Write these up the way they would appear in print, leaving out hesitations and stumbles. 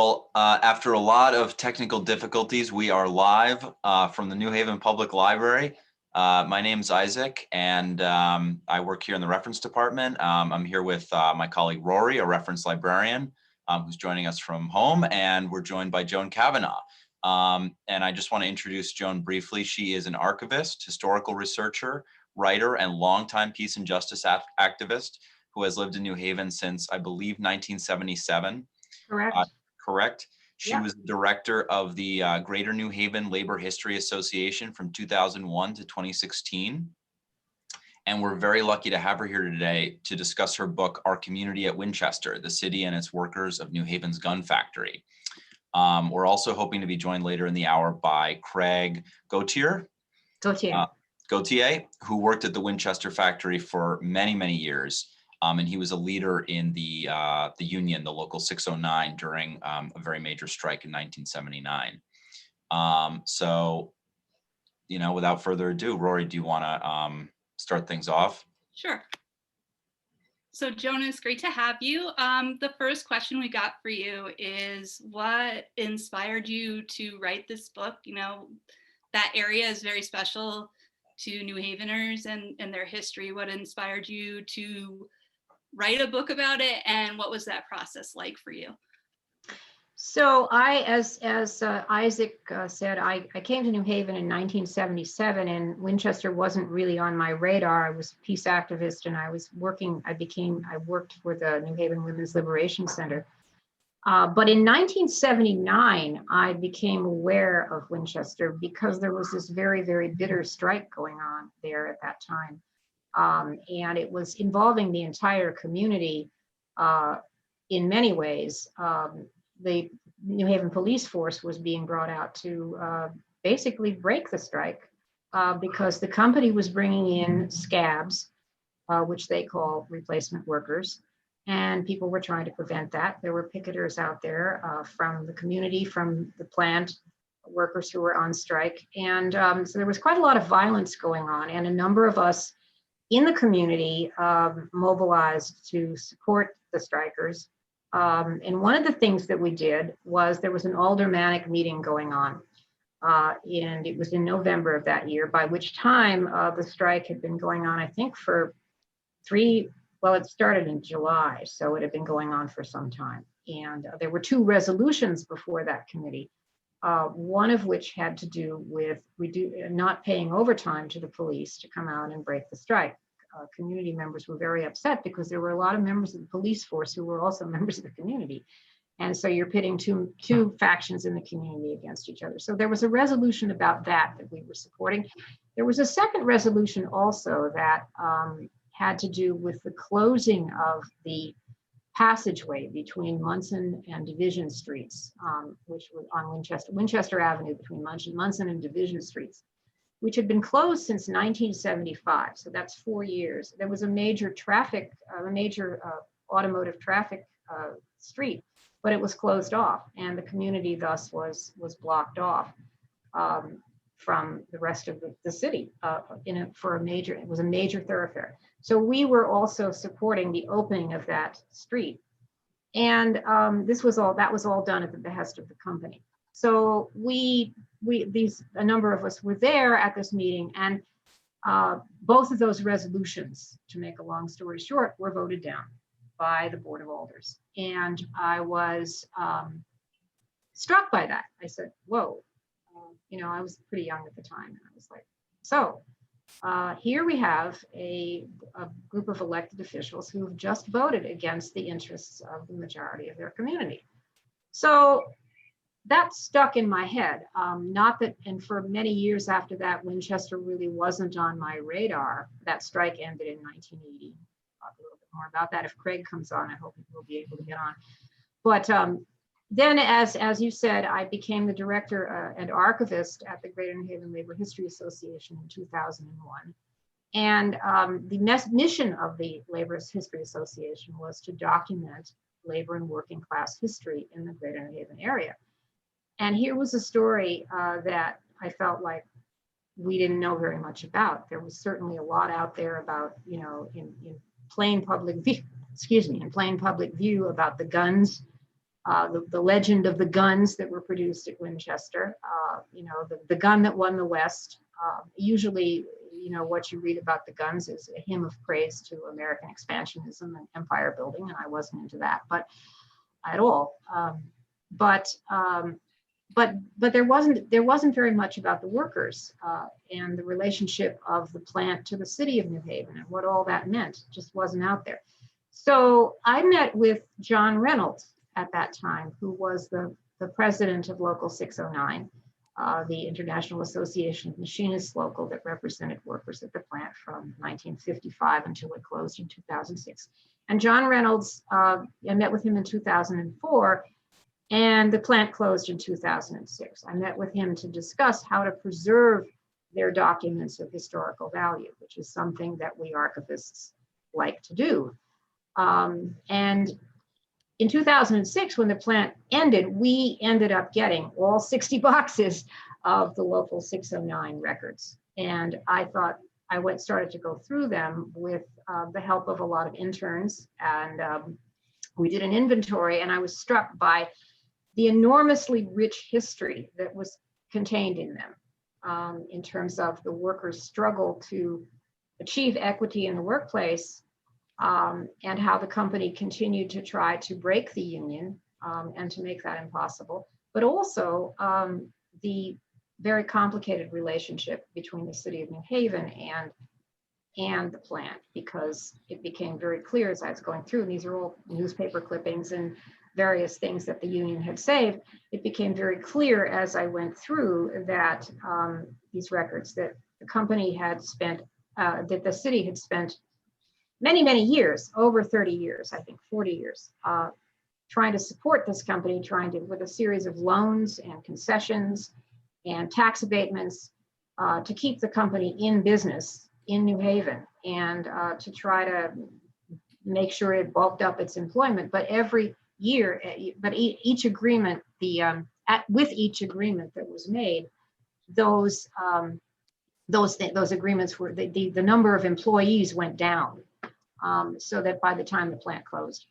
Well, after a lot of technical difficulties, we are live from the New Haven Public Library. My name's Isaac, and I work here in the reference department. I'm here with my colleague Rory, a reference librarian, who's joining us from home, and we're joined by Joan Cavanagh. And I just want to introduce Joan briefly. She is an archivist, historical researcher, writer, and longtime peace and justice activist who has lived in New Haven since, I believe, 1977. Correct. Correct. She Yeah. was director of the Greater New Haven Labor History Association from 2001 to 2016. And we're very lucky to have her here today to discuss her book, Our Community at Winchester, the City and Its Workers of New Haven's Gun Factory. We're also hoping to be joined later in the hour by Greg Gauthier, who worked at the Winchester factory for many, many years. And he was a leader in the Union, the local 609, during a very major strike in 1979. So, without further ado, Rory, do you want to start things off? Sure. So Joan, it's great to have you. The first question we got for you is, what inspired you to write this book? That area is very special to New Haveners and their history. What inspired you to write a book about it, and what was that process like for you? So as Isaac said, I came to New Haven in 1977, and Winchester wasn't really on my radar. I was a peace activist, and I worked for the New Haven Women's Liberation Center. But in 1979, I became aware of Winchester because there was this very, very bitter strike going on there at that time. And it was involving the entire community in many ways. The New Haven police force was being brought out to basically break the strike because the company was bringing in scabs, which they call replacement workers, and people were trying to prevent that. There were picketers out there from the community, from the plant, workers who were on strike. And so there was quite a lot of violence going on, and a number of us in the community mobilized to support the strikers. And one of the things that we did was there was an aldermanic meeting going on. And it was in November of that year, by which time the strike had been going on, I think, for it started in July, so it had been going on for some time. And there were two resolutions before that committee, one of which had to do with not paying overtime to the police to come out and break the strike. Community members were very upset because there were a lot of members of the police force who were also members of the community. And so you're pitting two factions in the community against each other. So there was a resolution about that we were supporting. There was a second resolution also that had to do with the closing of the passageway between Munson and Division Streets, which was on Winchester Avenue between Munson and Division Streets, which had been closed since 1975. So that's 4 years. There was a major automotive traffic street, but it was closed off, and the community thus was blocked off from the rest of the city it was a major thoroughfare. So we were also supporting the opening of that street. And that was all done at the behest of the company. So a number of us were there at this meeting, and both of those resolutions, to make a long story short, were voted down by the Board of Alders. And I was struck by that. I said, whoa, I was pretty young at the time. And I was like, so here we have a group of elected officials who have just voted against the interests of the majority of their community. So that stuck in my head. And for many years after that, Winchester really wasn't on my radar. That strike ended in 1980. I'll talk a little bit more about that if Craig comes on. I hope he will be able to get on. But then, as you said, I became the director and archivist at the Greater New Haven Labor History Association in 2001. And the mission of the Labor History Association was to document labor and working class history in the Greater New Haven area. And here was a story that I felt like we didn't know very much about. There was certainly a lot out there about, in plain public view, about the guns the legend of the guns that were produced at Winchester, you know, the gun that won the West. Usually, you know, what you read about the guns is a hymn of praise to American expansionism and empire building, and I wasn't into that, but at all. But there wasn't very much about the workers and the relationship of the plant to the city of New Haven and what all that meant. It just wasn't out there. So I met with John Reynolds at that time, who was the president of Local 609, the International Association of Machinists Local that represented workers at the plant from 1955 until it closed in 2006. And John Reynolds, I met with him in 2004, and the plant closed in 2006. I met with him to discuss how to preserve their documents of historical value, which is something that we archivists like to do. And in 2006, when the plant ended, we ended up getting all 60 boxes of the Local 609 records. And I thought started to go through them with the help of a lot of interns. And we did an inventory, and I was struck by the enormously rich history that was contained in them in terms of the workers' struggle to achieve equity in the workplace, and how the company continued to try to break the union and to make that impossible, but also the very complicated relationship between the city of New Haven and the plant, because it became very clear as I was going through, and these are all newspaper clippings and various things that the union had saved, it became very clear as I went through that these records that the company had spent, that the city had spent many, many years, over 30 years, I think 40 years, trying to support this company, with a series of loans and concessions and tax abatements to keep the company in business in New Haven and to try to make sure it bulked up its employment. But every year, but each agreement, with each agreement that was made, those agreements were, the number of employees went down. So that by the time the plant closed,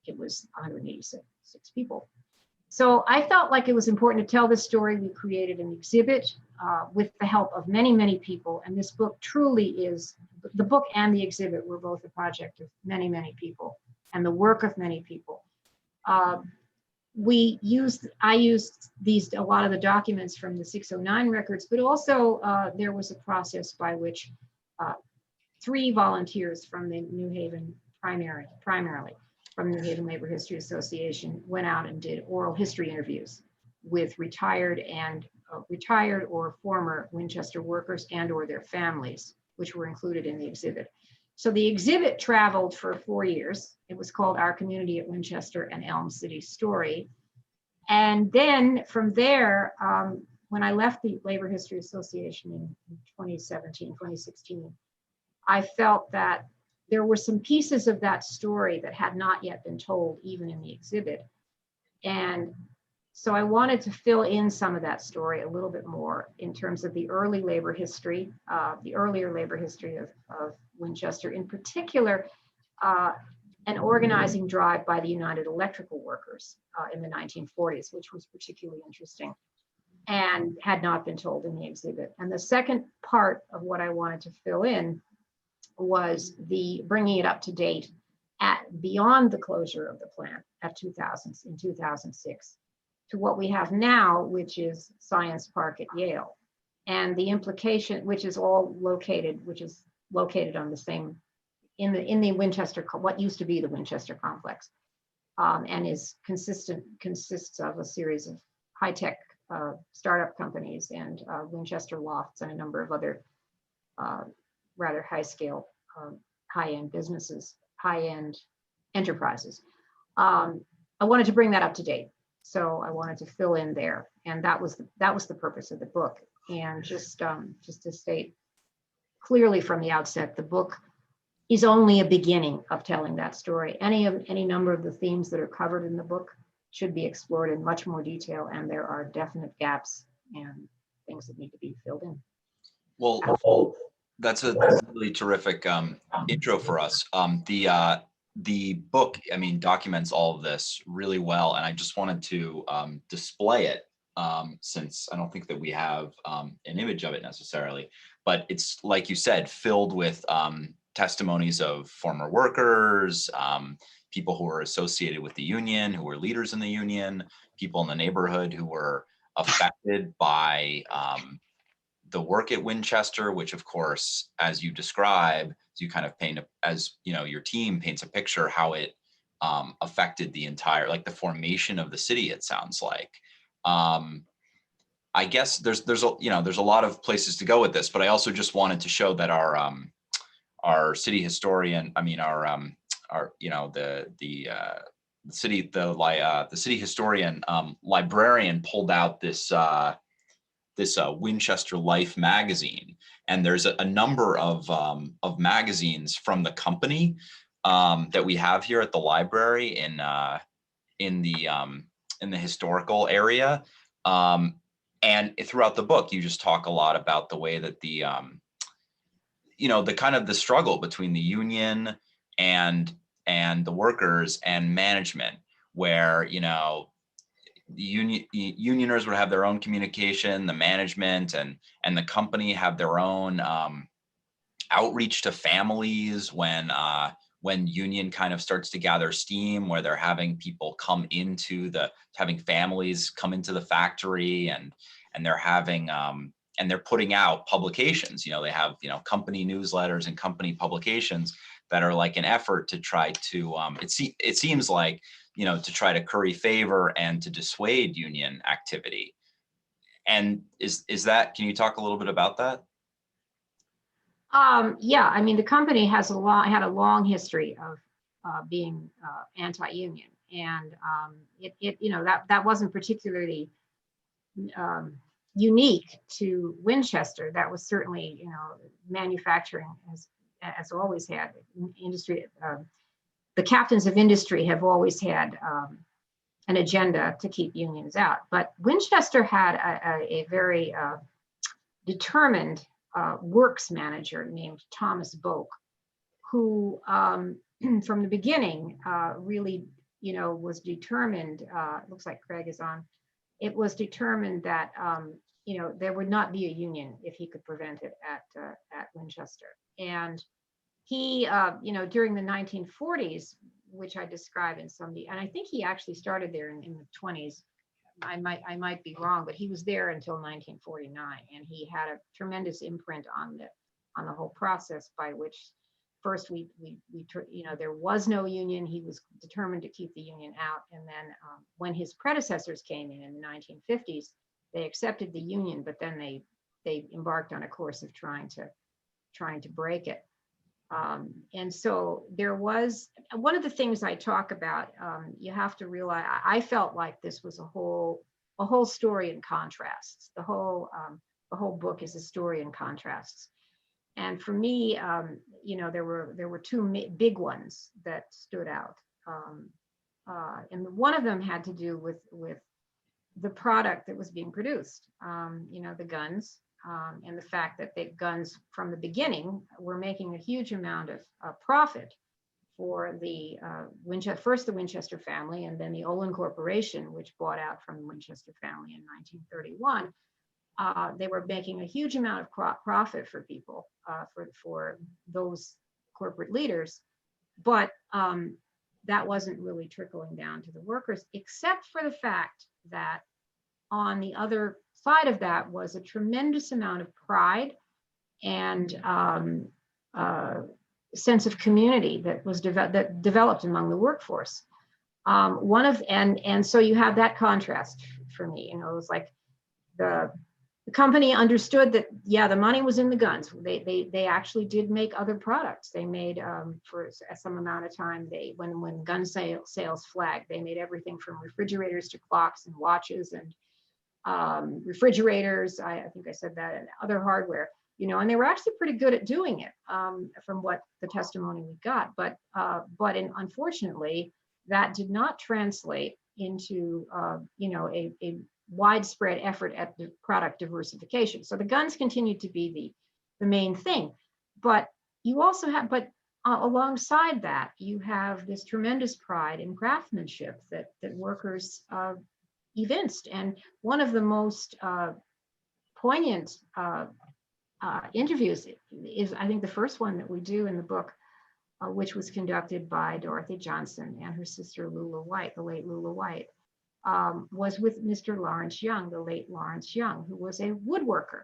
it was 186 people. So I felt like it was important to tell this story. We created an exhibit with the help of many, many people. And this book truly is, the book and the exhibit were both a project of many, many people and the work of many people. I used a lot of the documents from the 609 records, but also there was a process by which 3 volunteers from the New Haven, primarily from the New Haven Labor History Association, went out and did oral history interviews with retired or former Winchester workers and or their families, which were included in the exhibit. So the exhibit traveled for 4 years. It was called Our Community at Winchester, an Elm City Story. And then from there, when I left the Labor History Association in 2016, I felt that there were some pieces of that story that had not yet been told, even in the exhibit. And so I wanted to fill in some of that story a little bit more in terms of the early labor history, the earlier labor history of Winchester, in particular, an organizing drive by the United Electrical Workers in the 1940s, which was particularly interesting and had not been told in the exhibit. And the second part of what I wanted to fill in was the bringing it up to date beyond the closure of the plant in 2006 to what we have now, which is Science Park at Yale, and the implication, which is located on the same, in the Winchester, what used to be the Winchester complex, and consists of a series of high-tech startup companies and Winchester Lofts and a number of other rather high-scale, high-end businesses, high-end enterprises. I wanted to bring that up to date, so I wanted to fill in there, and that was the purpose of the book. And just to state clearly from the outset, the book is only a beginning of telling that story. Any number of the themes that are covered in the book should be explored in much more detail, and there are definite gaps and things that need to be filled in. Well, that's a really terrific intro for us. the book, I mean, documents all of this really well, and I just wanted to display it since I don't think that we have an image of it necessarily, but it's, like you said, filled with testimonies of former workers, people who were associated with the union, who were leaders in the union, people in the neighborhood who were affected by the work at Winchester, which of course, as you describe, you kind of paint, as you know, your team paints a picture how it affected the entire, like the formation of the city, it sounds like. I guess there's a lot of places to go with this, but I also just wanted to show that our city historian, I mean our the city historian librarian pulled out this Winchester Life magazine, and there's a number of magazines from the company that we have here at the library in the historical area. And throughout the book, you just talk a lot about the way that the kind of the struggle between the union and the workers and management, where the unioners would have their own communication, the management and the company have their own outreach to families when union kind of starts to gather steam, where they're having people come into having families come into the factory, and they're having and they're putting out publications. They have company newsletters and company publications that are like an effort to try to it seems like to try to curry favor and to dissuade union activity. And is that, can you talk a little bit about that? Yeah, I mean, the company had a long history of being anti-union, and that wasn't particularly unique to Winchester. That was certainly, manufacturing has always had industry. The captains of industry have always had an agenda to keep unions out, but Winchester had a very determined works manager named Thomas Boak, who from the beginning really, was determined. Looks like Craig is on. It was determined that there would not be a union if he could prevent it at Winchester. And he, during the 1940s, which I describe in some, and I think he actually started there in the 20s. I might be wrong, but he was there until 1949, and he had a tremendous imprint on the whole process, by which first there was no union. He was determined to keep the union out, and then when his predecessors came in the 1950s, they accepted the union, but then they embarked on a course of trying to break it. And so there was one of the things I talk about. You have to realize, I felt like this was a whole story in contrasts. The whole book is a story in contrasts. And for me, there were two big ones that stood out. And one of them had to do with the product that was being produced. The guns. And the fact that the guns from the beginning were making a huge amount of profit for the first the Winchester family, and then the Olin Corporation, which bought out from the Winchester family in 1931. They were making a huge amount of profit for people, for those corporate leaders, but that wasn't really trickling down to the workers, except for the fact that on the other side of that was a tremendous amount of pride and sense of community that was developed among the workforce. And so you have that contrast for me. It was like the company understood that, yeah, the money was in the guns. They actually did make other products. They made for some amount of time. When gun sales flagged, they made everything from refrigerators to clocks and watches and refrigerators, I think I said that, and other hardware, and they were actually pretty good at doing it, from what the testimony we got. But unfortunately, that did not translate into a widespread effort at the product diversification. So the guns continued to be the main thing, but you also have, but alongside that, you have this tremendous pride in craftsmanship that workers evinced. And one of the most poignant interviews is, I think, the first one that we do in the book, which was conducted by Dorothy Johnson and her sister Lula White, the late Lula White, was with Mr. Lawrence Young, the late Lawrence Young, who was a woodworker.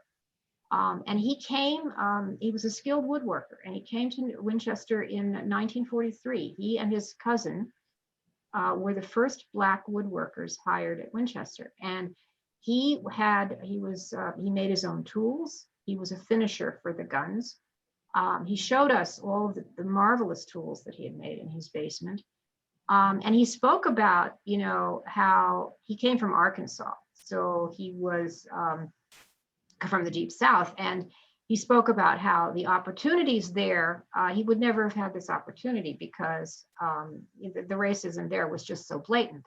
And he came, he was a skilled woodworker, and he came to Winchester in 1943. He and his cousin were the first Black woodworkers hired at Winchester. And he made his own tools. He was a finisher for the guns. He showed us all of the marvelous tools that he had made in his basement. And he spoke about, you know, how he came from Arkansas. So he was from the Deep South. And he spoke about how the opportunities there, he would never have had this opportunity because the racism there was just so blatant.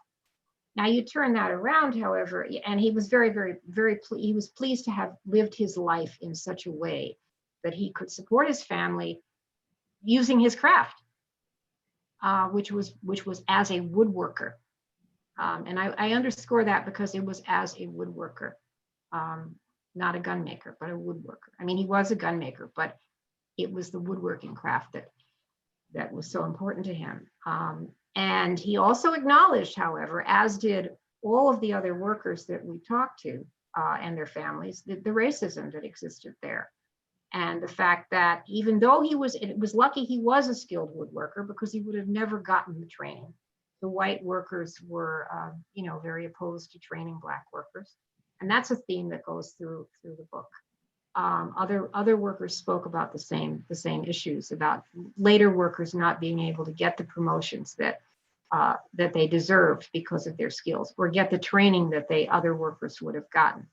Now you turn that around, however, and he was he was pleased to have lived his life in such a way that he could support his family using his craft, which was as a woodworker. And I underscore that because it was as a woodworker, not a gun maker, but a woodworker. I mean, he was a gun maker, but it was the woodworking craft that was so important to him. And he also acknowledged, however, as did all of the other workers that we talked to and their families, the racism that existed there. And the fact that even though it was lucky he was a skilled woodworker, because he would have never gotten the training. The white workers were, very opposed to training Black workers. And that's a theme that goes through the book. Other workers spoke about the same issues, about later workers not being able to get the promotions that they deserved because of their skills, or get the training that other workers would have gotten.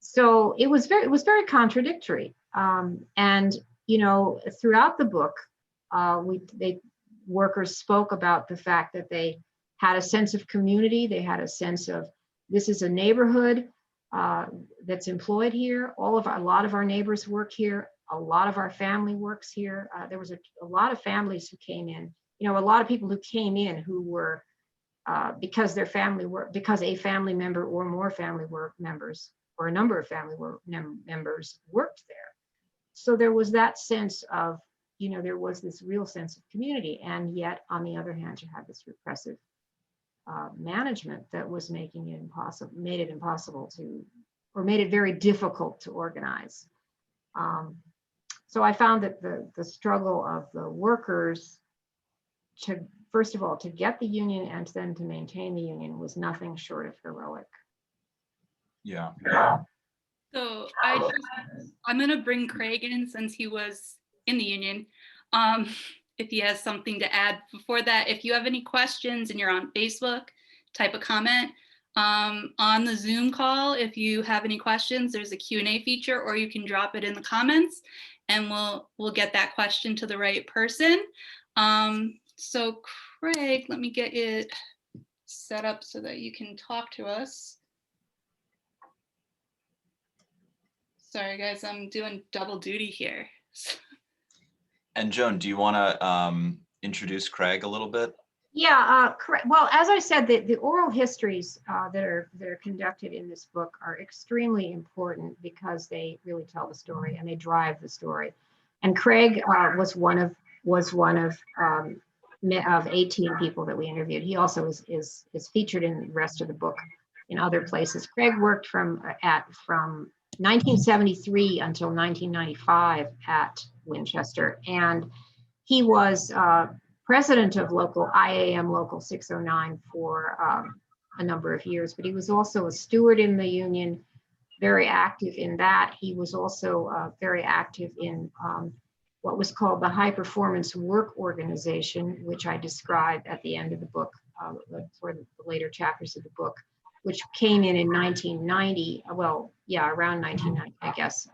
So it was very contradictory. And throughout the book, workers spoke about the fact that they had a sense of community. They had a sense of, this is a neighborhood that's employed here. A lot of our neighbors work here. A lot of our family works here. There was a lot of families who came in. A lot of people who came in who were because a family member or more family were members, or a number of family members worked there. So there was that sense of, there was this real sense of community, and yet on the other hand, you had this repressive management that was made it impossible to, or made it very difficult to organize. So I found that the struggle of the workers to, first of all, to get the union and then to maintain the union was nothing short of heroic. Yeah. So I'm going to bring Craig in since he was in the union. If he has something to add. Before that, if you have any questions and you're on Facebook, type a comment. On the Zoom call, if you have any questions, there's a Q&A feature, or you can drop it in the comments and we'll get that question to the right person. So Craig, let me get it set up so that you can talk to us. Sorry guys, I'm doing double duty here. And Joan, do you want to introduce Craig a little bit? Yeah, correct. Well, as I said, the oral histories that are conducted in this book are extremely important because they really tell the story and they drive the story. And Craig was one of 18 people that we interviewed. He also is featured in the rest of the book in other places. Craig worked from 1973 until 1995 at Winchester, and he was president of IAM Local 609 for a number of years, but he was also a steward in the union, very active in that. He was also very active in what was called the High Performance Work Organization, which I describe at the end of the book, for the later chapters of the book, which came in 1990, around 1990, I guess,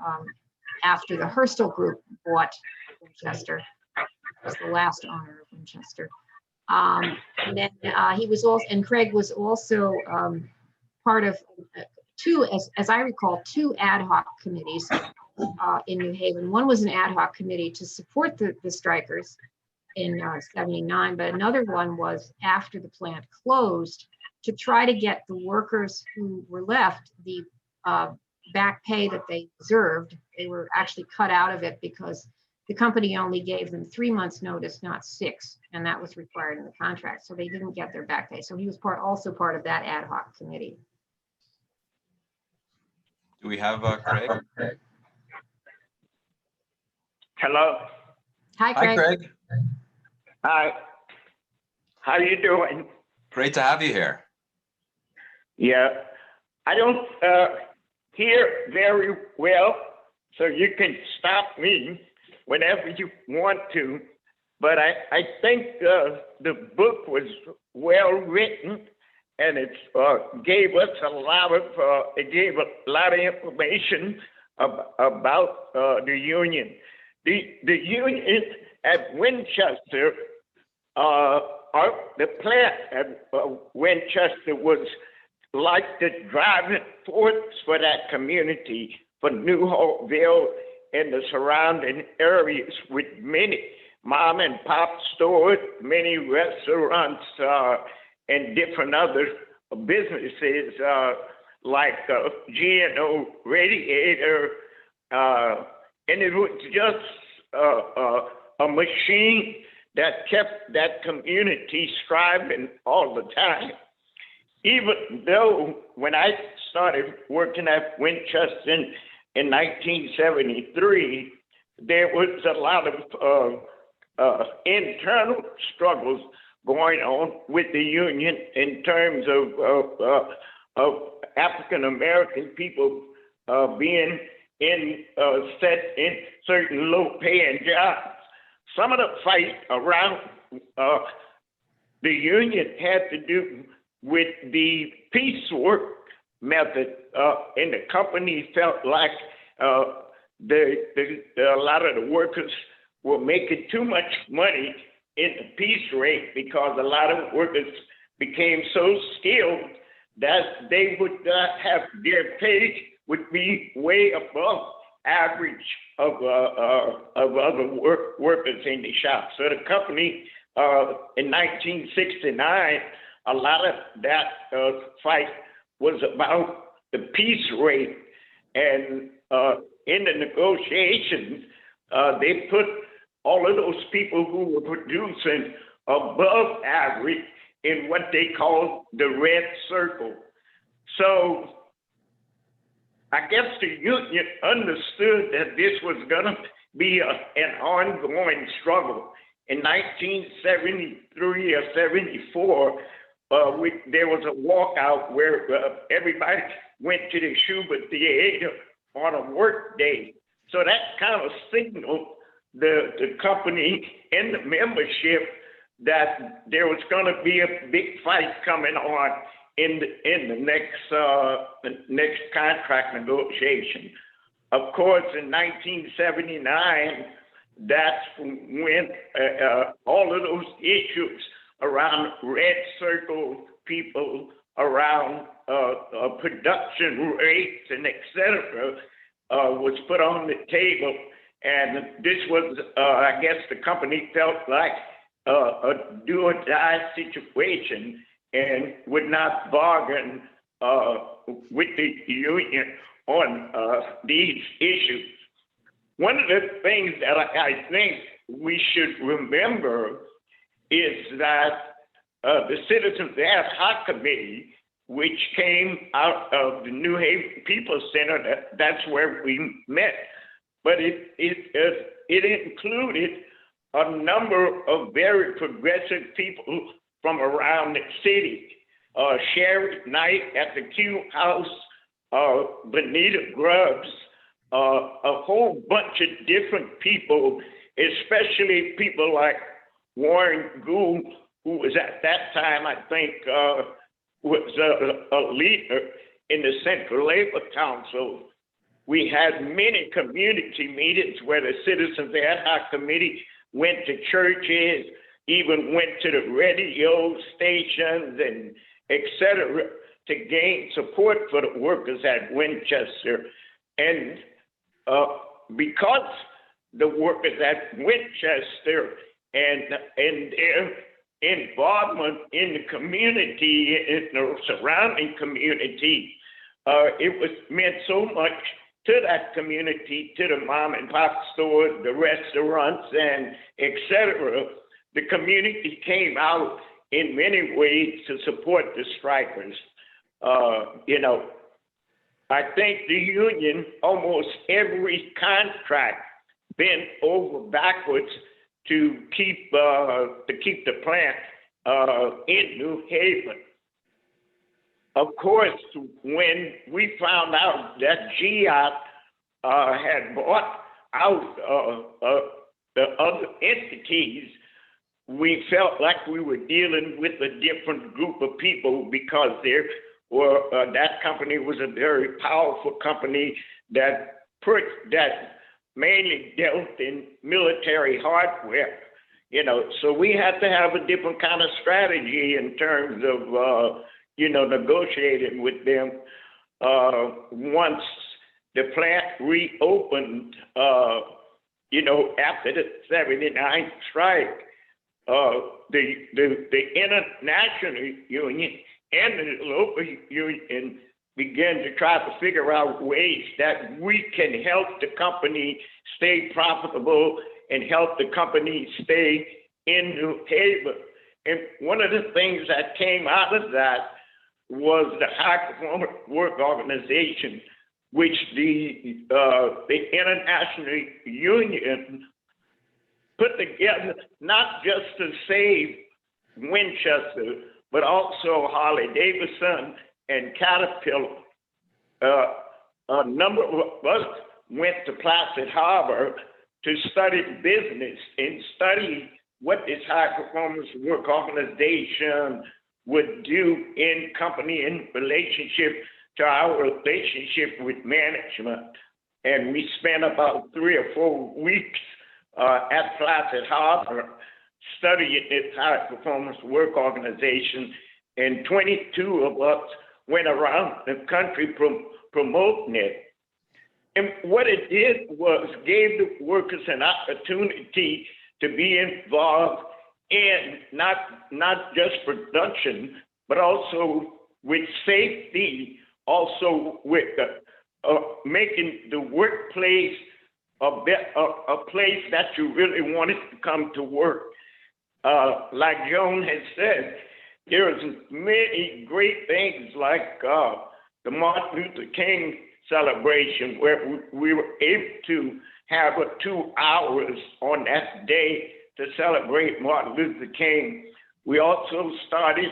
after the Herstal Group bought Winchester. It was the last owner of Winchester. And then Craig was also part of two, as I recall, two ad hoc committees in New Haven. One was an ad hoc committee to support the strikers in 79, but another one was after the plant closed to try to get the workers who were left the back pay that they deserved. They were actually cut out of it because the company only gave them 3 months notice, not 6, and that was required in the contract. So they didn't get their back pay. So he was also part of that ad hoc committee. Do we have Craig? Hello. Hi, Hi, Craig. Craig. Hi. How you doing? Great to have you here. Yeah. I don't hear very well, so you can stop me whenever you want to. But I think the book was well written, and it gave us a lot of information about the Union. The Union at Winchester, the plant at Winchester was like the driving force for that community, for Newhaltville and the surrounding areas, with many mom and pop stores, many restaurants, and different other businesses like G&O Radiator, and it was just a machine that kept that community striving all the time. Even though when I started working at Winchester in 1973, there was a lot of internal struggles going on with the union in terms of African American people being set in certain low-paying jobs. Some of the fight around the union had to do with the piecework method, and the company felt like a lot of the workers were making too much money in the piece rate because a lot of workers became so skilled that they would have their pay would be way above average of other workers in the shop. So the company in 1969, a lot of that fight was about the piece rate, and in the negotiations, they put all of those people who were producing above average in what they called the red circle. So I guess the union understood that this was going to be an ongoing struggle. In 1973 or 74, there was a walkout where everybody went to the Schubert Theater on a work day. So that kind of signaled the company and the membership that there was going to be a big fight coming on in the next contract negotiation. Of course, in 1979, that's when all of those issues around red circle people, around production rates and et cetera, was put on the table. And this was, I guess the company felt like a do or die situation and would not bargain with the union on these issues. One of the things that I think we should remember is that the Citizens Ad Hoc Committee, which came out of the New Haven People Center, that's where we met, but it included a number of very progressive people from around the city. Sherry Knight at the Q House, Benita Grubbs, a whole bunch of different people, especially people like Warren Gould, who was at that time, I think, was a leader in the Central Labor Council. We had many community meetings where the Citizens Ad Hoc Committee went to churches, even went to the radio stations and et cetera, to gain support for the workers at Winchester. And because the workers at Winchester and their involvement in the community, in the surrounding community, it was meant so much to that community, to the mom and pop stores, the restaurants, and etc. The community came out in many ways to support the strikers. I think the union, almost every contract bent over backwards to keep the plant in New Haven. Of course, when we found out that GIAT had bought out the other entities, we felt like we were dealing with a different group of people, because that company was a very powerful company that mainly dealt in military hardware. So we had to have a different kind of strategy in terms of negotiating with them. Once the plant reopened, after the '79 strike, the international union and the local union began to try to figure out ways that we can help the company stay profitable and help the company stay in New Haven. And one of the things that came out of that was the High Performance Work Organization, which the international union put together, not just to save Winchester, but also Harley-Davidson and Caterpillar. A number of us went to Placid Harbor to study business and study what this High Performance Work Organization would do in company in relationship to our relationship with management. And we spent about 3 or 4 weeks at Placid Harbor studying this High Performance Work Organization, and 22 of us went around the country promoting it. And what it did was gave the workers an opportunity to be involved in not just production, but also with safety, also with making the workplace a place that you really wanted to come to work. Like Joan has said, there's many great things like the Martin Luther King celebration, where we were able to have 2 hours on that day to celebrate Martin Luther King. We also started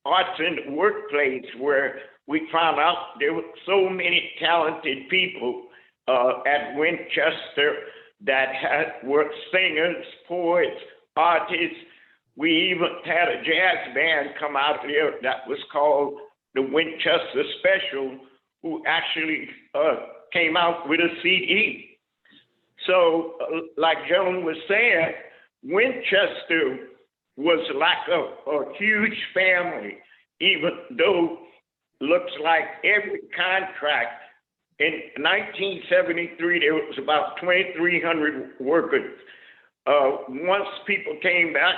Arts in the Workplace, where we found out there were so many talented people at Winchester that were singers, poets, artists. We even had a jazz band come out there that was called the Winchester Special, who actually came out with a CD. So like Joan was saying, Winchester was like a huge family, even though looks like every contract. In 1973, there was about 2,300 workers. Once people came back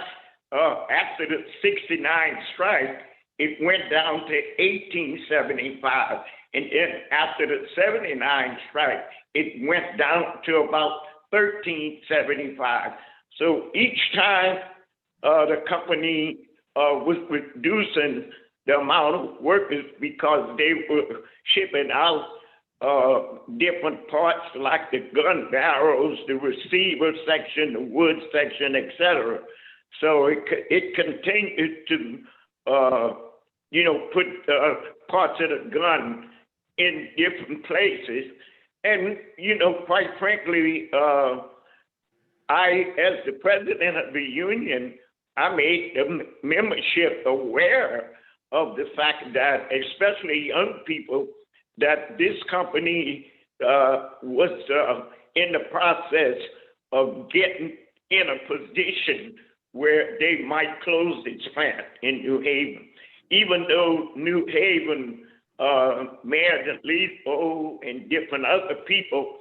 after the '69 strike, it went down to 1,875. And then after the '79 strike, it went down to about 1,375. So each time the company was reducing the amount of workers because they were shipping out different parts like the gun barrels, the receiver section, the wood section, etc. So it continued to, put parts of the gun in different places. And, quite frankly, I, as the president of the union, I made the membership aware of the fact that, especially young people, that this company was in the process of getting in a position where they might close its plant in New Haven. Even though New Haven, Mayor DeLepo and different other people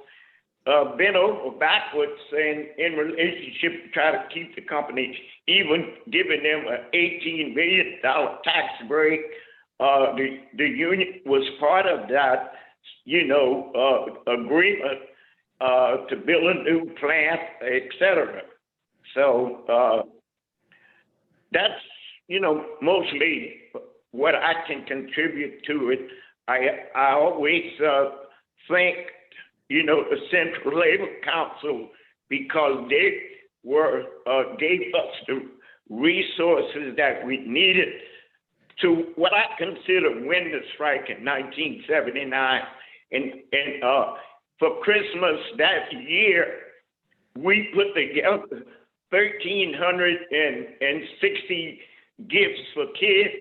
bent over backwards in relationship to try to keep the company, even giving them an $18 million tax break. The union was part of that, agreement to build a new plant, etc. So that's, mostly what I can contribute to it. I always thank, the Central Labor Council, because they gave us the resources that we needed to what I consider win the strike in 1979. And for Christmas that year, we put together 1,360 gifts for kids,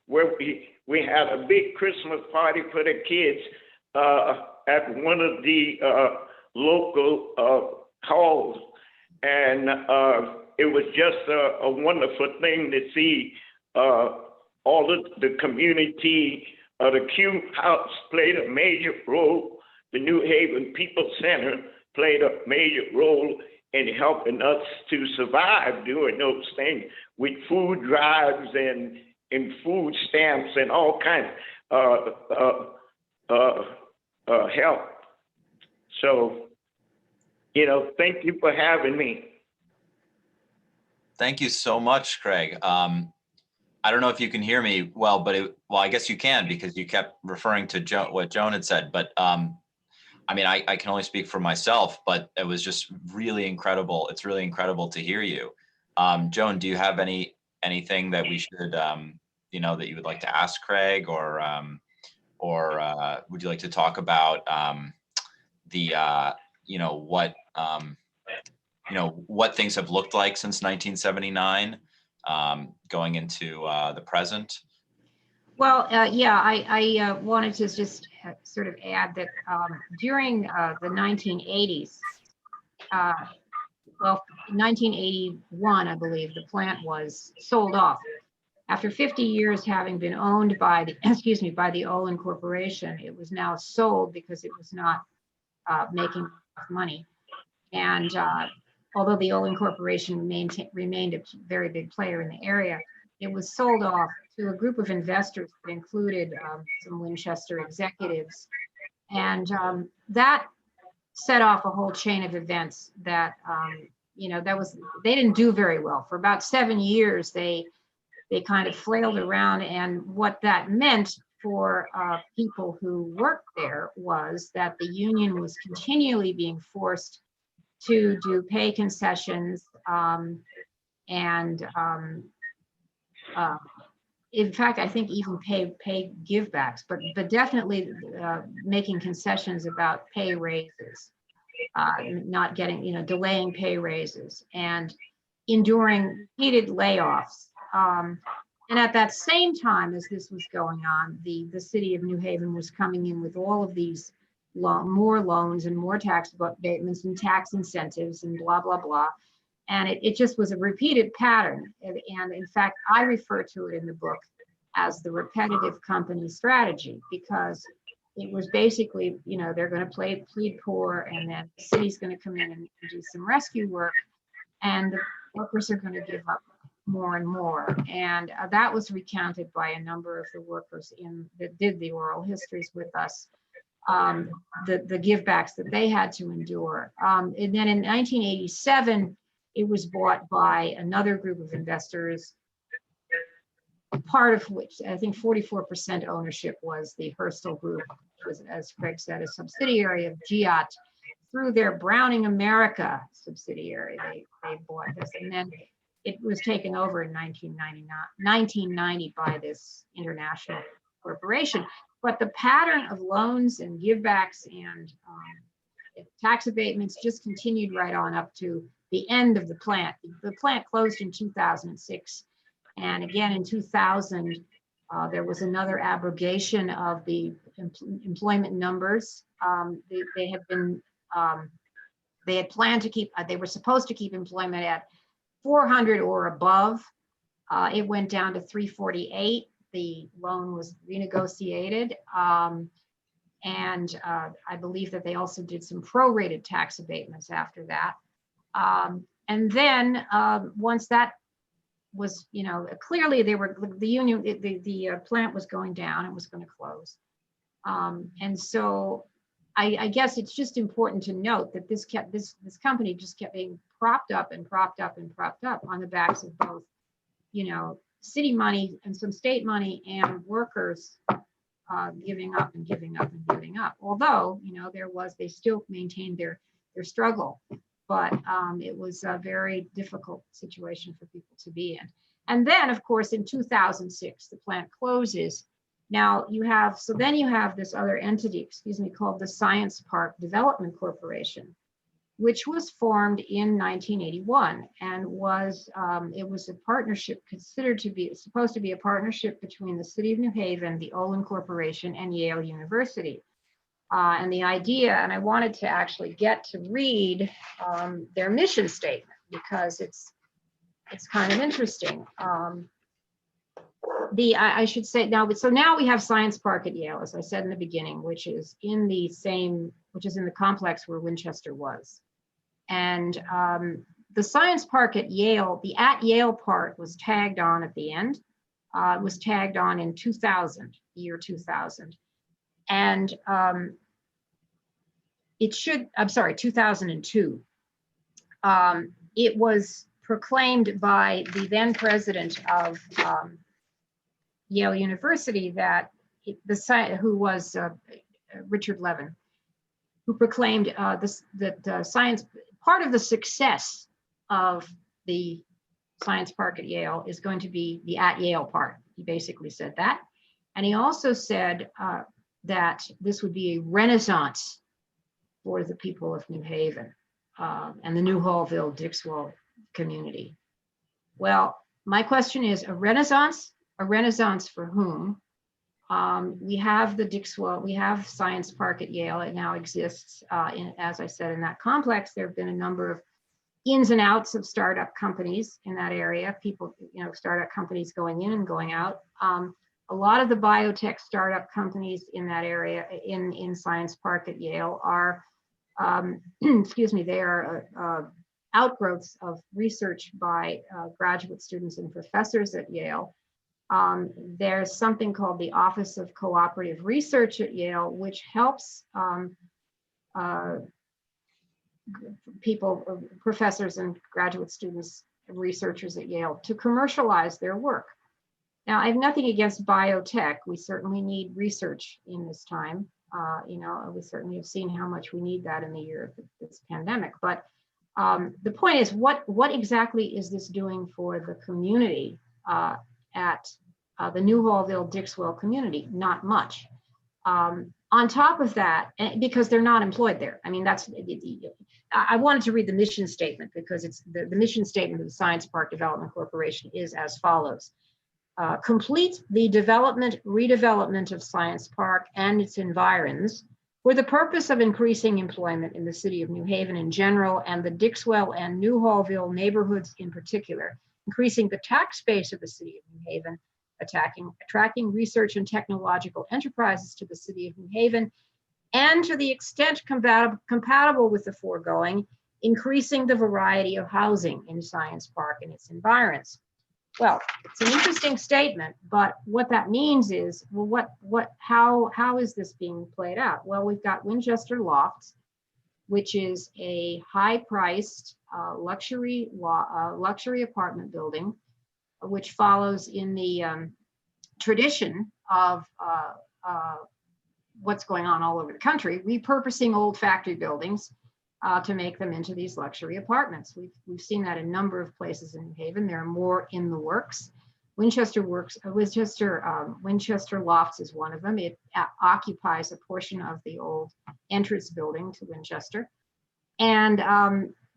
where we had a big Christmas party for the kids at one of the local halls. And it was just a wonderful thing to see all of the community. The Q House played a major role. The New Haven People Center played a major role in helping us to survive doing those things with food drives and food stamps and all kinds help. So, thank you for having me. Thank you so much, Craig. I don't know if you can hear me well, but I guess you can, because you kept referring to what Joan had said. But I can only speak for myself, but it was just really incredible. It's really incredible to hear you. Joan, do you have anything that we should, that you would like to ask Craig, or would you like to talk about what things have looked like since 1979, going into the present? Well, yeah, I wanted to just sort of add that during the 1980s, 1981, I believe, the plant was sold off. After 50 years having been owned by the, by the Olin Corporation, it was now sold because it was not making enough money. And although the Olin Corporation remained a very big player in the area, it was sold off to a group of investors that included some Winchester executives. And that set off a whole chain of events that, they didn't do very well. For about 7 years, they kind of flailed around. And what that meant for people who worked there was that the union was continually being forced to do pay concessions in fact, I think even pay givebacks, but definitely making concessions about pay raises, not getting, delaying pay raises, and enduring repeated layoffs. And at that same time as this was going on, the city of New Haven was coming in with all of these more loans and more tax abatements and tax incentives and blah, blah, blah. And it just was a repeated pattern. And in fact, I refer to it in the book as the repetitive company strategy, because it was basically, they're going to plead poor, and then the city's going to come in and do some rescue work, and the workers are going to give up more and more. And that was recounted by a number of the workers that did the oral histories with us, the givebacks that they had to endure. And then in 1987, it was bought by another group of investors, part of which I think 44% ownership was the Herstal Group, which was, as Craig said, a subsidiary of GIAT through their Browning America subsidiary. They bought this, and then it was taken over in 1990 by this international corporation. But the pattern of loans and givebacks and tax abatements just continued right on up to the end of the plant. The plant closed in 2006. And again, in 2000, there was another abrogation of the employment numbers. They had planned to keep, they were supposed to keep employment at 400 or above. It went down to 348. The loan was renegotiated. And I believe that they also did some prorated tax abatements after that. And then once that was, clearly they were, the union, the plant was going down, it was going to close. And so I guess it's just important to note that this company just kept being propped up and propped up and propped up on the backs of both, city money and some state money and workers giving up and giving up and giving up. Although, they still maintained their struggle, but it was a very difficult situation for people to be in. And then, of course, in 2006, the plant closes. Now you have this other entity, called the Science Park Development Corporation, which was formed in 1981 and it was a partnership supposed to be a partnership between the City of New Haven, the Olin Corporation, and Yale University. And the idea, and I wanted to actually get to read their mission statement because it's kind of interesting. I should say now, so now we have Science Park at Yale, as I said in the beginning, which is in the complex where Winchester was. And the Science Park at Yale, the at Yale part was tagged on at the end. It was tagged on in 2000, year 2000. And 2002. It was proclaimed by the then president of Yale University who was Richard Levin, who proclaimed that science, part of the success of the Science Park at Yale is going to be the at Yale part. He basically said that. And he also said that this would be a renaissance for the people of New Haven and the New Hallville-Dixwell community. Well, my question is, a renaissance for whom? We have the Dixwell, we have Science Park at Yale. It now exists, as I said, in that complex. There have been a number of ins and outs of startup companies in that area. People, startup companies going in and going out. A lot of the biotech startup companies in that area, in Science Park at Yale, are, they are outgrowths of research by graduate students and professors at Yale. There's something called the Office of Cooperative Research at Yale, which helps people, professors and graduate students, researchers at Yale, to commercialize their work. Now, I have nothing against biotech. We certainly need research in this time. We certainly have seen how much we need that in the year of this pandemic. But the point is, what exactly is this doing for the community at the New Hallville-Dixwell community? Not much. On top of that, because they're not employed there. I mean, I wanted to read the mission statement because it's the mission statement of the Science Park Development Corporation is as follows. Complete the redevelopment of Science Park and its environs for the purpose of increasing employment in the city of New Haven in general and the Dixwell and New Hallville neighborhoods in particular, increasing the tax base of the city of New Haven, attracting research and technological enterprises to the city of New Haven, and to the extent compatible with the foregoing, increasing the variety of housing in Science Park and its environs. Well, it's an interesting statement, but what that means is, well, how is this being played out? Well, we've got Winchester Lofts, which is a high-priced luxury apartment building, which follows in the tradition of what's going on all over the country, repurposing old factory buildings to make them into these luxury apartments. We've seen that in a number of places in New Haven. There are more in the works. Winchester Lofts is one of them. It occupies a portion of the old entrance building to Winchester. And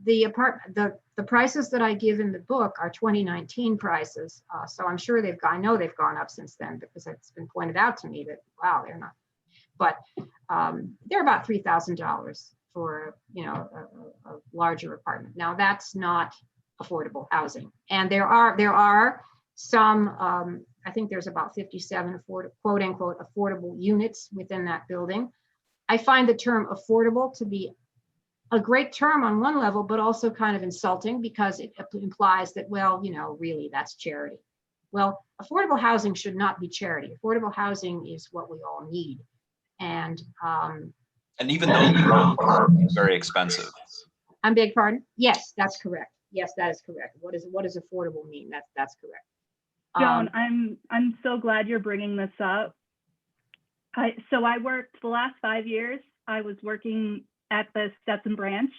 the prices that I give in the book are 2019 prices. So I'm sure I know they've gone up since then because it's been pointed out to me that, wow, they're not. But they're about $3,000 for a larger apartment. Now that's not affordable housing. And there are some, I think there's about 57 quote unquote affordable units within that building. I find the term affordable to be a great term on one level, but also kind of insulting because it implies that, well, you know, really that's charity. Well, affordable housing should not be charity. Affordable housing is what we all need. And even though it's very expensive. I'm beg pardon? Yes, that's correct. Yes, that is correct. What does affordable mean? That's correct. Joan, I'm so glad you're bringing this up. So I worked the last 5 years. I was working at the Stetson branch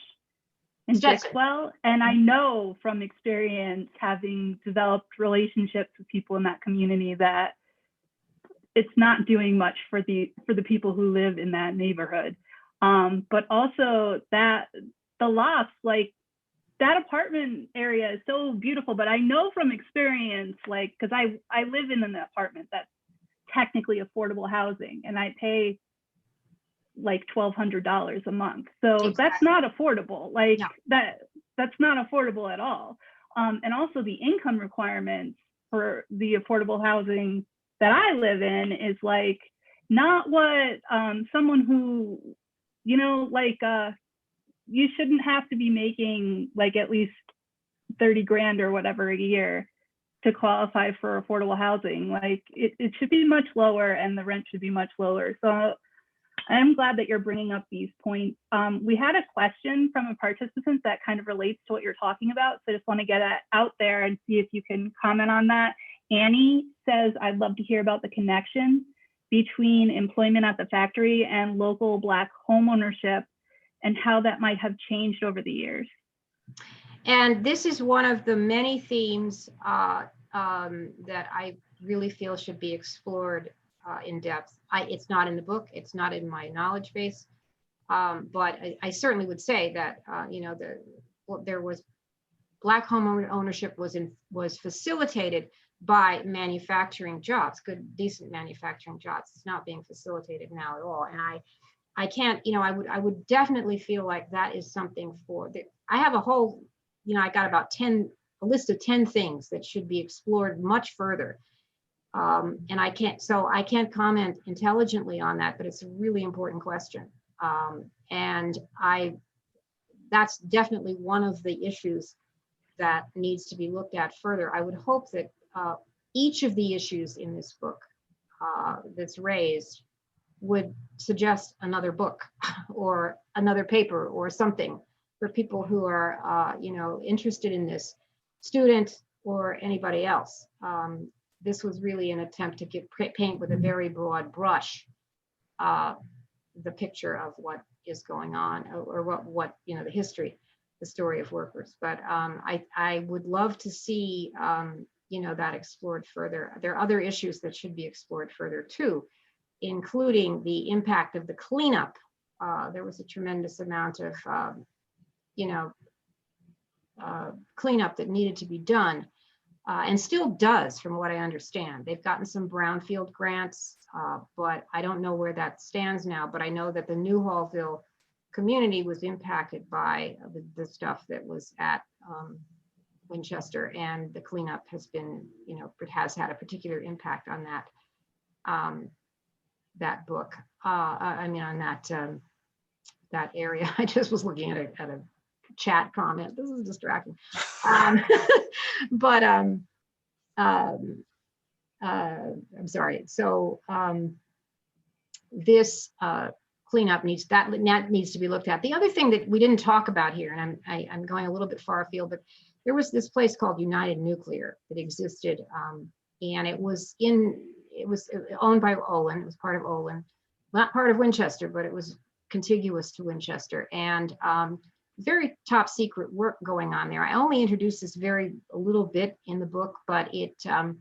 in Dixwell, and I know from experience, having developed relationships with people in that community, that it's not doing much for the people who live in that neighborhood. But also that the Lofts, like that apartment area is so beautiful, but I know from experience, like, because I live in an apartment that's technically affordable housing, and I pay like $1,200 a month. So Exactly. That's not affordable. Like No. that's not affordable at all. And also the income requirements for the affordable housing that I live in is like not what someone who, you know, like you shouldn't have to be making like at least 30 grand or whatever a year to qualify for affordable housing. Like it should be much lower, and the rent should be much lower. So I'm glad that you're bringing up these points. We had a question from a participant that kind of relates to what you're talking about. So I just want to get it out there and see if you can comment on that. Annie says, I'd love to hear about the connection between employment at the factory and local Black homeownership and how that might have changed over the years. And this is one of the many themes that I really feel should be explored in depth. It's not in the book, it's not in my knowledge base, but I certainly would say that you know, there was Black home ownership was facilitated by manufacturing jobs, good, decent manufacturing jobs. It's not being facilitated now at all. And I can't, you know, I would definitely feel like that is something I have a whole, you know, I got about a list of 10 things that should be explored much further. And I can't comment intelligently on that, but it's a really important question. And that's definitely one of the issues that needs to be looked at further. I would hope that each of the issues in this book that's raised would suggest another book or another paper or something for people who are, you know, interested in this, student or anybody else. This was really an attempt to paint with a very broad brush the picture of what is going on, or what you know, the story of workers. But I would love to see you know, that explored further. There are other issues that should be explored further too, including the impact of the cleanup. There was a tremendous amount of you know, cleanup that needed to be done. And still does, from what I understand. They've gotten some brownfield grants, but I don't know where that stands now. But I know that the New Hallville community was impacted by the stuff that was at Winchester, and the cleanup has been, you know, it has had a particular impact on that that book. I mean, on that area. I just was looking at a chat comment. This is distracting. But I'm sorry. So this cleanup needs to be looked at. The other thing that we didn't talk about here, and I'm going a little bit far afield, but there was this place called United Nuclear that existed, and it was owned by Olin. It was part of Olin, not part of Winchester, but it was contiguous to Winchester, and very top secret work going on there. I only introduced this a little bit in the book, but it had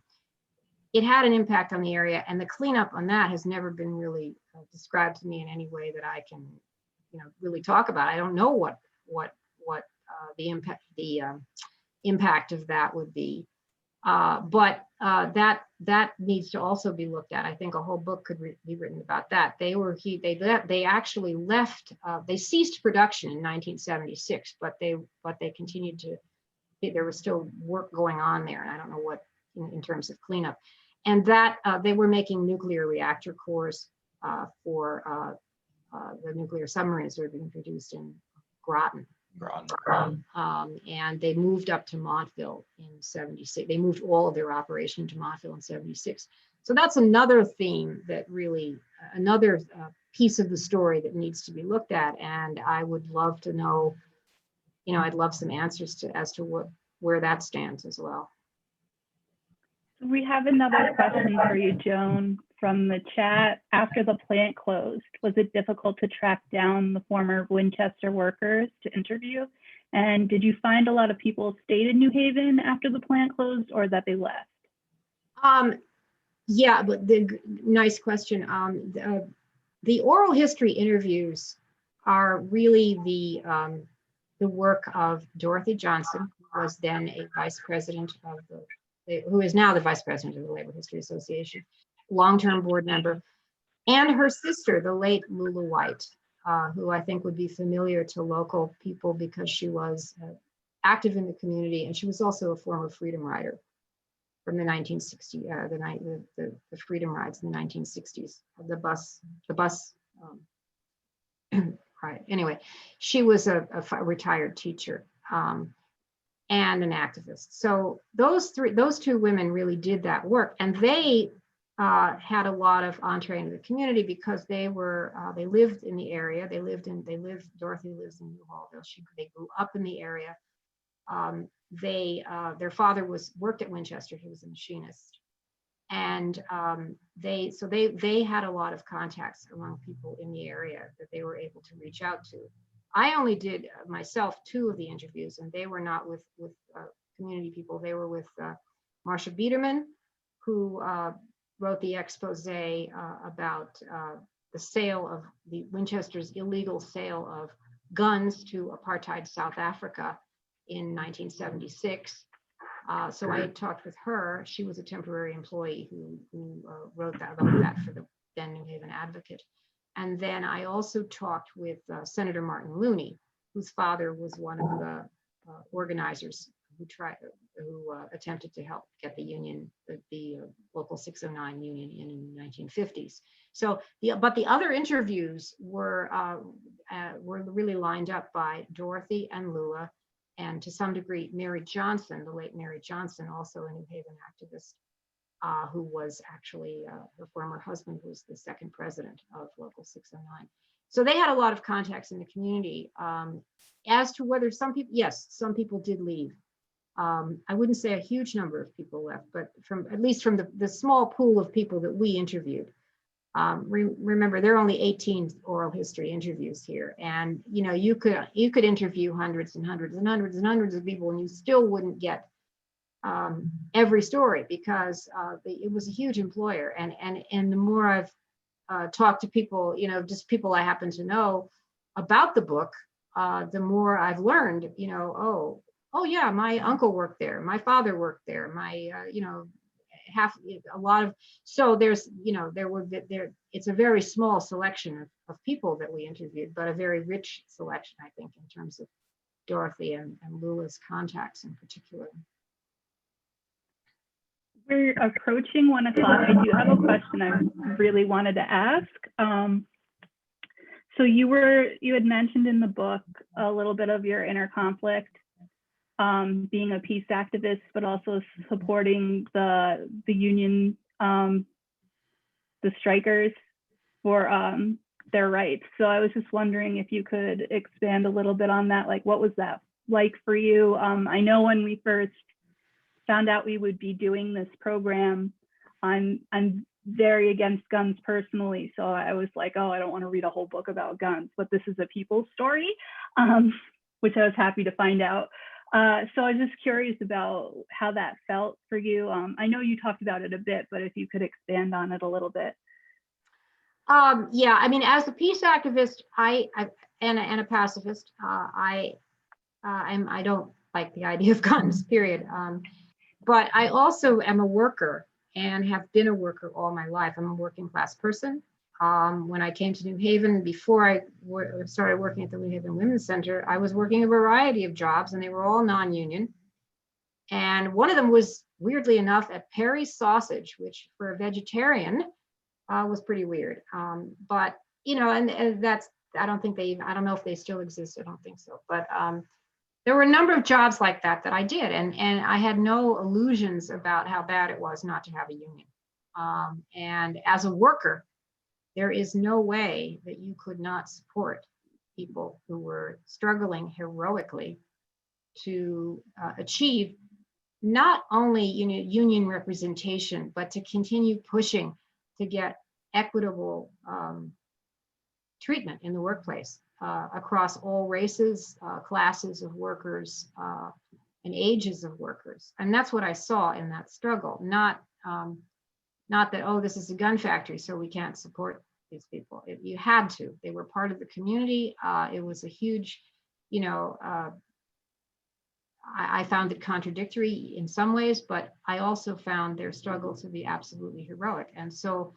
an impact on the area, and the cleanup on that has never been really described to me in any way that I can, you know, really talk about. I don't know what the impact of that would be, but that needs to also be looked at. I think a whole book could be written about that. They actually left. They ceased production in 1976, but they continued to. There was still work going on there, and I don't know what in terms of cleanup. And that they were making nuclear reactor cores for the nuclear submarines that were being produced in Groton. And they moved up to Montville in 76. They moved all of their operation to Montville in 76. So that's another theme that really, another piece of the story that needs to be looked at. And I would love to know, I'd love some answers as to where that stands as well. We have another question for you, Joan, from the chat. After the plant closed, was it difficult to track down the former Winchester workers to interview? And did you find a lot of people stayed in New Haven after the plant closed, or that they left? Yeah, but nice question. The oral history interviews are really the work of Dorothy Johnson, who was then a vice president of who is now the vice president of the Labor History Association, long-term board member, and her sister, the late Lula White, who I think would be familiar to local people because she was active in the community, and she was also a former freedom rider from the 1960s, the freedom rides in the 1960s, the bus. Right. Anyway, she was a retired teacher and an activist. So those two women really did that work, and they had a lot of entree into the community because they lived in the area. Dorothy lives in New Hallville. They grew up in the area. Their father worked at Winchester. He was a machinist, and they had a lot of contacts among people in the area that they were able to reach out to. I only did myself 2 of the interviews, and they were not with community people. They were with Marcia Biederman, who wrote the expose about the sale of the Winchester's illegal sale of guns to apartheid South Africa in 1976. So I had talked with her. She was a temporary employee who wrote about that for the then New Haven Advocate. And then I also talked with Senator Martin Looney, whose father was one of the organizers who attempted to help get the union, the local 609 union in the 1950s. So, but the other interviews were really lined up by Dorothy and Lula, and to some degree, Mary Johnson, the late Mary Johnson, also a New Haven activist, who was actually her former husband was the second president of Local 609. So they had a lot of contacts in the community. As to whether some people, yes, some people did leave. I wouldn't say a huge number of people left, but at least from the small pool of people that we interviewed. Remember, there are only 18 oral history interviews here, and you could interview hundreds and hundreds and hundreds and hundreds of people, and you still wouldn't get every story because it was a huge employer. And the more I've talked to people, just people I happen to know about the book, the more I've learned. Oh yeah, my uncle worked there, my father worked there, my so there's it's a very small selection of people that we interviewed, but a very rich selection, I think, in terms of Dorothy and Lula's contacts in particular. We're approaching 1 o'clock. I do have a question I really wanted to ask. So you had mentioned in the book a little bit of your inner conflict, being a peace activist, but also supporting the union, the strikers for their rights. So I was just wondering if you could expand a little bit on that. Like, what was that like for you? I know when we first found out we would be doing this program, I'm very against guns personally. So I was like, oh, I don't want to read a whole book about guns, but this is a people's story, which I was happy to find out. So I was just curious about how that felt for you. I know you talked about it a bit, but if you could expand on it a little bit. Yeah, I mean, as a peace activist, and a pacifist, I don't like the idea of guns, period. But I also am a worker and have been a worker all my life. I'm a working class person. When I came to New Haven, before I started working at the New Haven Women's Center, I was working a variety of jobs, and they were all non-union. And one of them was, weirdly enough, at Perry's Sausage, which for a vegetarian was pretty weird. But and that's, I don't think I don't know if they still exist. I don't think so. But there were a number of jobs like that I did. And I had no illusions about how bad it was not to have a union. And as a worker, there is no way that you could not support people who were struggling heroically to achieve not only union representation, but to continue pushing to get equitable treatment in the workplace across all races, classes of workers, and ages of workers. And that's what I saw in that struggle. Not that, oh, this is a gun factory, so we can't support these people. You had to. They were part of the community. It was a huge, I found it contradictory in some ways, but I also found their struggle to be absolutely heroic. And so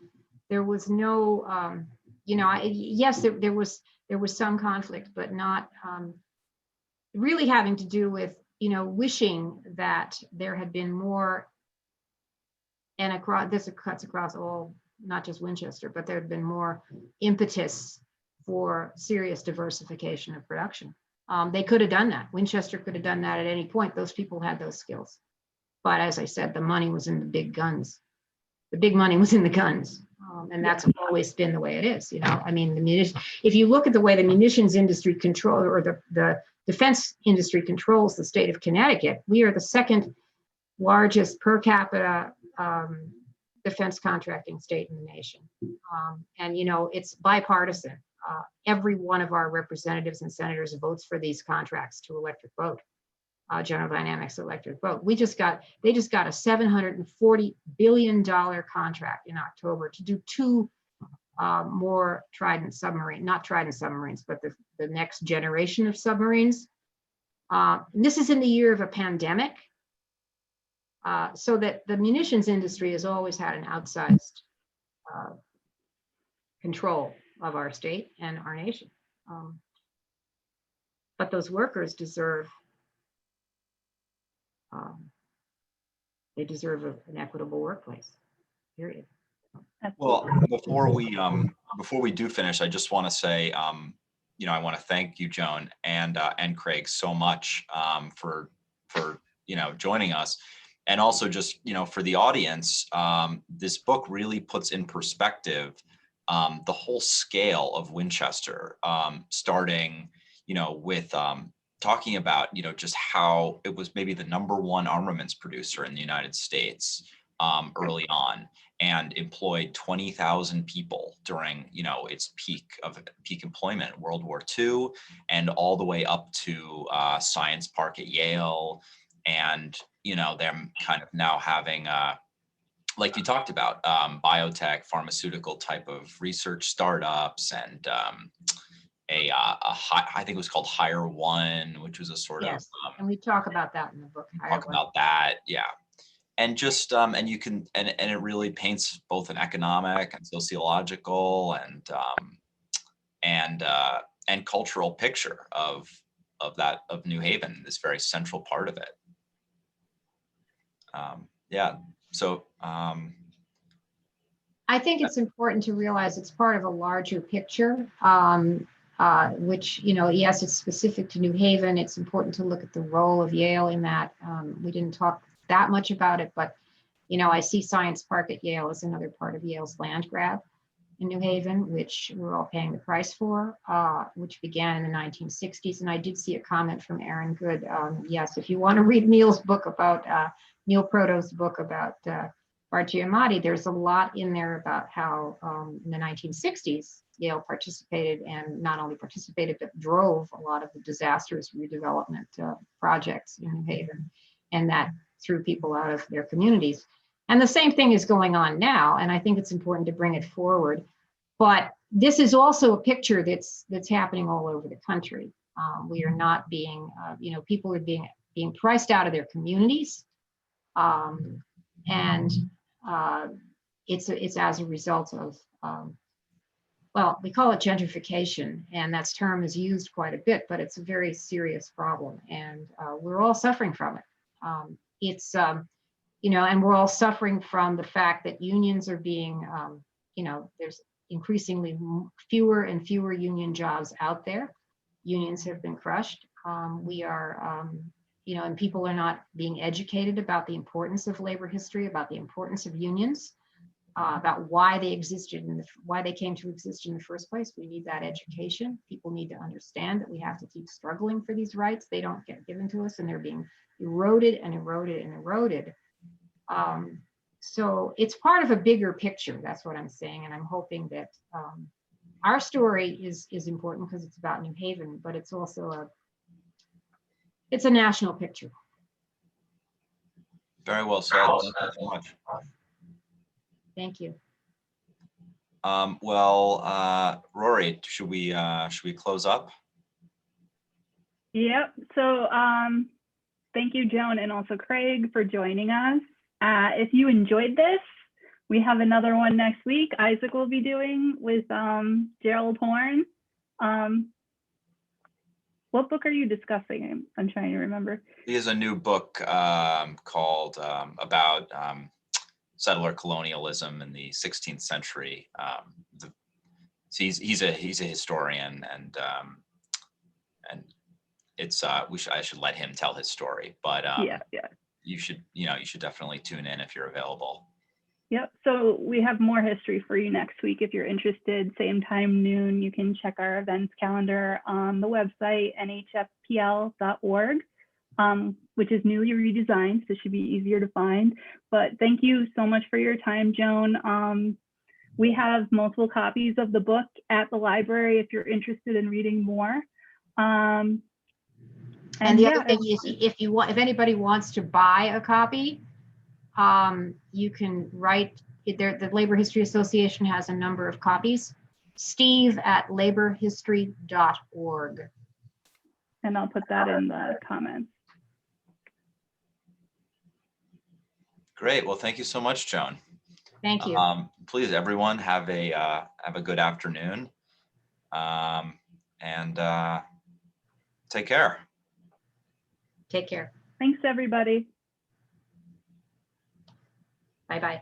there was no, yes, there was some conflict, but not really having to do with, wishing that there had been more, and this cuts across all, not just Winchester, but there had been more impetus for serious diversification of production. They could have done that. Winchester could have done that at any point. Those people had those skills. But as I said, the money was in the big guns. The big money was in the guns. And that's always been the way it is. I mean, if you look at the way the munitions industry control, or the defense industry controls the state of Connecticut, we are the second largest per capita defense contracting state in the nation. And, it's bipartisan. Every one of our representatives and senators votes for these contracts to electric boat, General Dynamics electric boat. They just got a $740 billion contract in October to do 2 more Trident submarines, not Trident submarines, but the next generation of submarines. And this is in the year of a pandemic. So that the munitions industry has always had an outsized control of our state and our nation. But those workers deserve, they deserve an equitable workplace, period. Well, before we do finish, I just want to say, I want to thank you, Joan, and Craig, so much for joining us. And also just, for the audience, this book really puts in perspective the whole scale of Winchester, starting, with talking about, just how it was maybe the #1 armaments producer in the United States early on, and employed 20,000 people during, its peak employment, World War II, and all the way up to Science Park at Yale. And, them kind of now having, like you talked about, biotech, pharmaceutical type of research startups, and I think it was called Hire One, which was a sort of. And we talk about that in the book. Talk about that, yeah. And just, and you can, and it really paints both an economic and sociological and cultural picture of New Haven, this very central part of it. So I think it's important to realize it's part of a larger picture, which, yes, it's specific to New Haven. It's important to look at the role of Yale in that. We didn't talk that much about it, but, I see Science Park at Yale as another part of Yale's land grab in New Haven, which we're all paying the price for, which began in the 1960s. And I did see a comment from Aaron Good. Yes, if you want to read Neil Proto's book about Bartiamati, there's a lot in there about how in the 1960s, Yale participated, and not only participated, but drove a lot of the disastrous redevelopment projects in New Haven, and that threw people out of their communities. And the same thing is going on now, and I think it's important to bring it forward. But this is also a picture that's happening all over the country. We are not being, people are being priced out of their communities. And it's as a result of, well, we call it gentrification, and that term is used quite a bit, but it's a very serious problem, and we're all suffering from it. And we're all suffering from the fact that unions are being, increasingly fewer and fewer union jobs out there. Unions have been crushed. We are, you know, and people are not being educated about the importance of labor history, about the importance of unions, about why they existed and why they came to exist in the first place. We need that education. People need to understand that we have to keep struggling for these rights. They don't get given to us, and they're being eroded and eroded and eroded. So it's part of a bigger picture. That's what I'm saying, and I'm hoping that our story is important because it's about New Haven, but it's also it's a national picture. Very well said. Thank you so much. Thank you. Well, Rory, should we close up? Yep. So thank you, Joan, and also Craig for joining us. If you enjoyed this, we have another one next week. Isaac will be doing with Gerald Horn. What book are you discussing? I'm trying to remember. He has a new book called about settler colonialism in the 16th century. So he's a historian, and it's I should let him tell his story. But yeah. You should definitely tune in if you're available. Yep. So we have more history for you next week. If you're interested, same time, noon, you can check our events calendar on the website, NHFPL.org, which is newly redesigned, so it should be easier to find. But thank you so much for your time, Joan. We have multiple copies of the book at the library if you're interested in reading more. And the other thing is, if anybody wants to buy a copy, you can write there. The Labor History Association has a number of copies. Steve@laborhistory.org. And I'll put that in the comments. Great. Well, thank you so much, Joan. Thank you. Please, everyone, have a good afternoon, and take care. Take care. Thanks, everybody. Bye-bye.